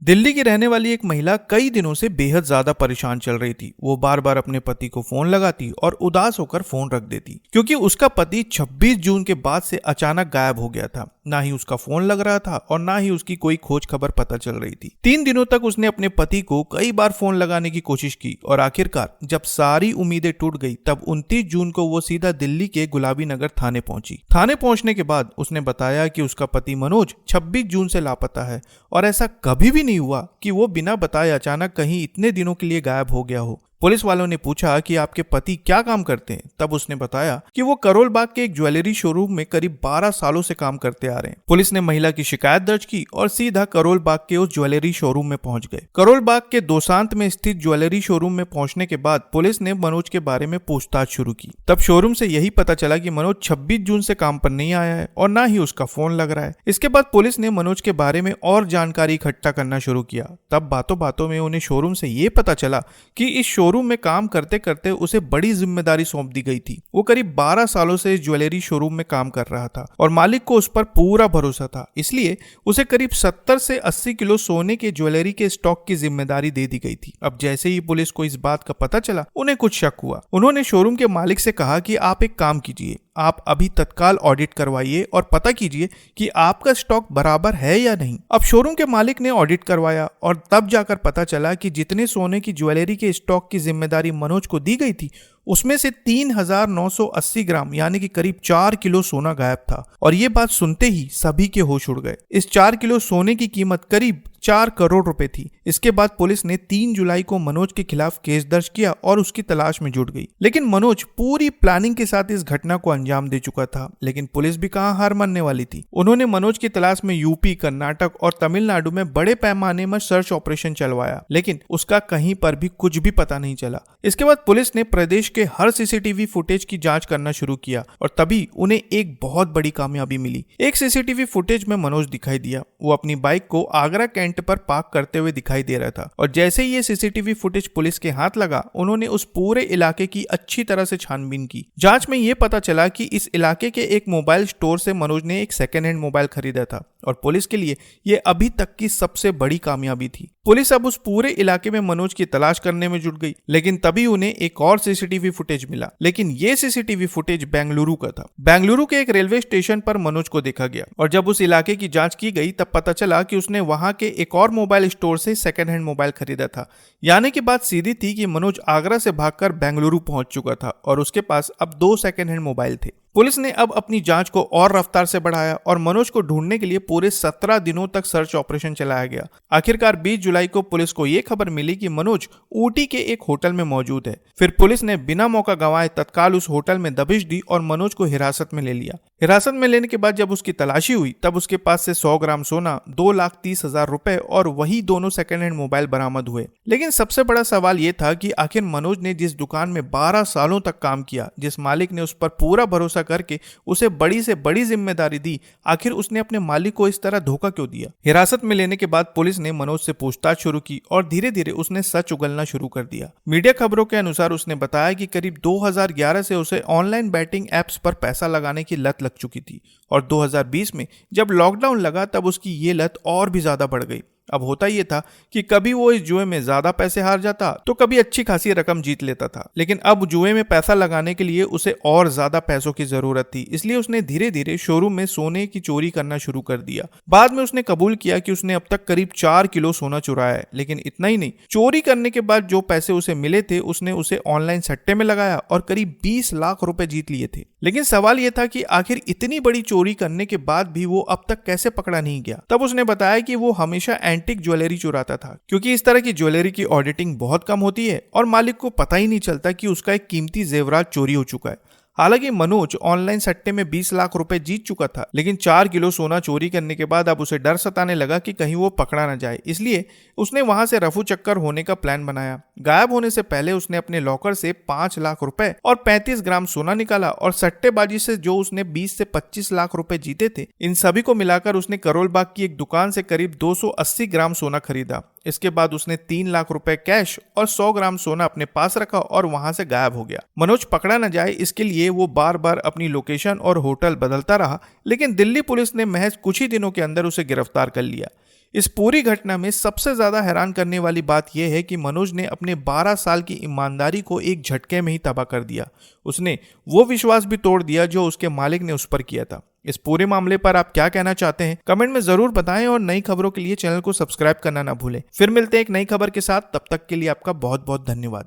दिल्ली की रहने वाली एक महिला कई दिनों से बेहद ज्यादा परेशान चल रही थी। वो बार बार अपने पति को फोन लगाती और उदास होकर फोन रख देती क्योंकि उसका पति 26 जून के बाद से अचानक गायब हो गया था। ना ही उसका फोन लग रहा था और ना ही उसकी कोई खोज खबर पता चल रही थी। 3 दिनों तक उसने अपने पति को कई बार फोन लगाने की कोशिश की और आखिरकार जब सारी उम्मीदें टूट गई तब 29 जून को वो सीधा दिल्ली के गुलाबी नगर थाने पहुंची। थाने पहुंचने के बाद उसने बताया कि उसका पति मनोज 26 जून से लापता है और ऐसा कभी भी नहीं हुआ कि वो बिना बताए अचानक कहीं इतने दिनों के लिए गायब हो गया हो। पुलिस वालों ने पूछा कि आपके पति क्या काम करते हैं, तब उसने बताया कि वो करोल बाग के एक ज्वेलरी शोरूम में करीब 12 सालों से काम करते आ रहे हैं। पुलिस ने महिला की शिकायत दर्ज की और सीधा करोल बाग के उस ज्वेलरी शोरूम में पहुंच गए। करोल बाग के दोसांत में स्थित ज्वेलरी शोरूम में पहुंचने के बाद पुलिस ने मनोज के बारे में पूछताछ शुरू की। तब शोरूम से यही पता चला कि मनोज 26 जून से काम पर नहीं आया है और ना ही उसका फोन लग रहा है। इसके बाद पुलिस ने मनोज के बारे में और जानकारी इकट्ठा करना शुरू किया। तब बातों बातों में उन्हें शोरूम से ये पता चला कि इस शोरूम में काम करते करते उसे बड़ी जिम्मेदारी सौंप दी गई थी। वो करीब 12 सालों से इस ज्वेलरी शोरूम में काम कर रहा था और मालिक को उस पर पूरा भरोसा था, इसलिए उसे करीब 70 से 80 किलो सोने के ज्वेलरी के स्टॉक की जिम्मेदारी दे दी गई थी। अब जैसे ही पुलिस को इस बात का पता चला उन्हें कुछ शक हुआ। उन्होंने शोरूम के मालिक से कहा कि आप एक काम कीजिए, आप अभी तत्काल ऑडिट करवाइए और पता कीजिए कि आपका स्टॉक बराबर है या नहीं। अब शोरूम के मालिक ने ऑडिट करवाया और तब जाकर पता चला कि जितने सोने की ज्वेलरी के स्टॉक की जिम्मेदारी मनोज को दी गई थी उसमें से 3980 ग्राम यानी कि करीब 4 किलो सोना गायब था। और ये बात सुनते ही सभी के होश उड़ गए। इस 4 किलो सोने की कीमत करीब 4 करोड़ रुपए थी। इसके बाद पुलिस ने 3 जुलाई को मनोज के खिलाफ केस दर्ज किया और उसकी तलाश में जुट गई। लेकिन मनोज पूरी प्लानिंग के साथ इस घटना को अंजाम दे चुका था। लेकिन पुलिस भी कहां हार मानने वाली थी। उन्होंने मनोज की तलाश में यूपी, कर्नाटक और तमिलनाडु में बड़े पैमाने में सर्च ऑपरेशन चलवाया, लेकिन उसका कहीं पर भी कुछ भी पता नहीं चला। इसके बाद पुलिस ने प्रदेश के हर सीसीटीवी फुटेज की जांच करना शुरू किया और तभी उन्हें एक बहुत बड़ी कामयाबी मिली। एक सीसीटीवी फुटेज में मनोज दिखाई दिया। वो अपनी बाइक को आगरा कैंट पर पार्क करते हुए दिखाई दे रहा था और जैसे ही ये सीसीटीवी फुटेज पुलिस के हाथ लगा उन्होंने उस पूरे इलाके की अच्छी तरह से छानबीन की। जांच में ये पता चला कि इस इलाके के एक मोबाइल स्टोर से मनोज ने एक सेकेंड हैंड मोबाइल खरीदा था और पुलिस के लिए ये अभी तक की सबसे बड़ी कामयाबी थी। पुलिस अब उस पूरे इलाके में मनोज की तलाश करने में जुट गई, लेकिन तभी उन्हें एक और सीसीटीवी फुटेज मिला। लेकिन ये सीसीटीवी फुटेज बेंगलुरु का था। बेंगलुरु के एक रेलवे स्टेशन पर मनोज को देखा गया और जब उस इलाके की जांच की गई तब पता चला कि उसने वहां के एक और मोबाइल स्टोर से सेकेंड हैंड मोबाइल खरीदा था। यानी कि बात सीधी थी कि मनोज आगरा से भागकर बेंगलुरु पहुंच चुका था और उसके पास अब 2 सेकेंड हैंड मोबाइल थे। पुलिस ने अब अपनी जांच को और रफ्तार से बढ़ाया और मनोज को ढूंढने के लिए पूरे 17 दिनों तक सर्च ऑपरेशन चलाया गया। आखिरकार 20 जुलाई को पुलिस को यह खबर मिली कि मनोज ऊटी के एक होटल में मौजूद है। फिर पुलिस ने बिना मौका गंवाए तत्काल उस होटल में दबिश दी और मनोज को हिरासत में ले लिया। हिरासत में लेने के बाद जब उसकी तलाशी हुई तब उसके पास से 100 ग्राम सोना, 2,30,000 रुपए और वही दोनों सेकेंड हैंड मोबाइल बरामद हुए। लेकिन सबसे बड़ा सवाल यह था कि आखिर मनोज ने जिस दुकान में 12 सालों तक काम किया, जिस मालिक ने उस पर पूरा भरोसा करके उसे बड़ी से बड़ी जिम्मेदारी दी, आखिर उसने अपने मालिक को इस तरह धोखा क्यों दिया। हिरासत में लेने के बाद पुलिस ने मनोज से पूछताछ शुरू की और धीरे धीरे उसने सच उगलना शुरू कर दिया। मीडिया खबरों के अनुसार उसने बताया कि करीब 2011 से उसे ऑनलाइन बैटिंग एप्स पर पैसा लगाने की लत लग चुकी थी और 2020 में जब लॉकडाउन लगा तब उसकी ये लत और भी ज्यादा बढ़ गई। अब होता ये था कि कभी वो इस जुए में ज्यादा पैसे हार जाता तो कभी अच्छी खासी रकम जीत लेता था, लेकिन अब जुए में पैसा लगाने के लिए उसे और ज्यादा पैसों की जरूरत थी। इसलिए उसने धीरे धीरे शोरूम में सोने की चोरी करना शुरू कर दिया। बाद में उसने कबूल किया कि उसने अब तक करीब 4 किलो सोना चुराया है। लेकिन इतना ही नहीं, चोरी करने के बाद जो पैसे उसे मिले थे उसने उसे ऑनलाइन सट्टे में लगाया और करीब 20 लाख रुपए जीत लिए थे। लेकिन सवाल यह था कि आखिर इतनी बड़ी चोरी करने के बाद भी वो अब तक कैसे पकड़ा नहीं गया। तब उसने बताया कि वो हमेशा एंटिक ज्वेलरी चुराता था क्योंकि इस तरह की ज्वेलरी की ऑडिटिंग बहुत कम होती है और मालिक को पता ही नहीं चलता कि उसका एक कीमती जेवरात चोरी हो चुका है। हालांकि मनोज ऑनलाइन सट्टे में 20 लाख रुपए जीत चुका था, लेकिन 4 किलो सोना चोरी करने के बाद अब उसे डर सताने लगा कि कहीं वो पकड़ा न जाए। इसलिए उसने वहां से रफू चक्कर होने का प्लान बनाया। गायब होने से पहले उसने अपने लॉकर से 5 लाख रुपए और 35 ग्राम सोना निकाला और सट्टेबाजी से जो उसने 20 से 25 लाख रुपए जीते थे, इन सभी को मिलाकर उसने करोल बाग की एक दुकान से करीब 280 ग्राम सोना खरीदा। इसके बाद उसने 3 लाख रुपए कैश और 100 ग्राम सोना अपने पास रखा और वहां से गायब हो गया। मनोज पकड़ा न जाए इसके लिए वो बार बार अपनी लोकेशन और होटल बदलता रहा, लेकिन दिल्ली पुलिस ने महज कुछ ही दिनों के अंदर उसे गिरफ्तार कर लिया। इस पूरी घटना में सबसे ज्यादा हैरान करने वाली बात यह है कि मनोज ने अपने 12 साल की ईमानदारी को एक झटके में ही तबाह कर दिया। उसने वो विश्वास भी तोड़ दिया जो उसके मालिक ने उस पर किया था। इस पूरे मामले पर आप क्या कहना चाहते हैं कमेंट में जरूर बताएं और नई खबरों के लिए चैनल को सब्सक्राइब करना ना भूलें। फिर मिलते हैं एक नई खबर के साथ, तब तक के लिए आपका बहुत बहुत धन्यवाद।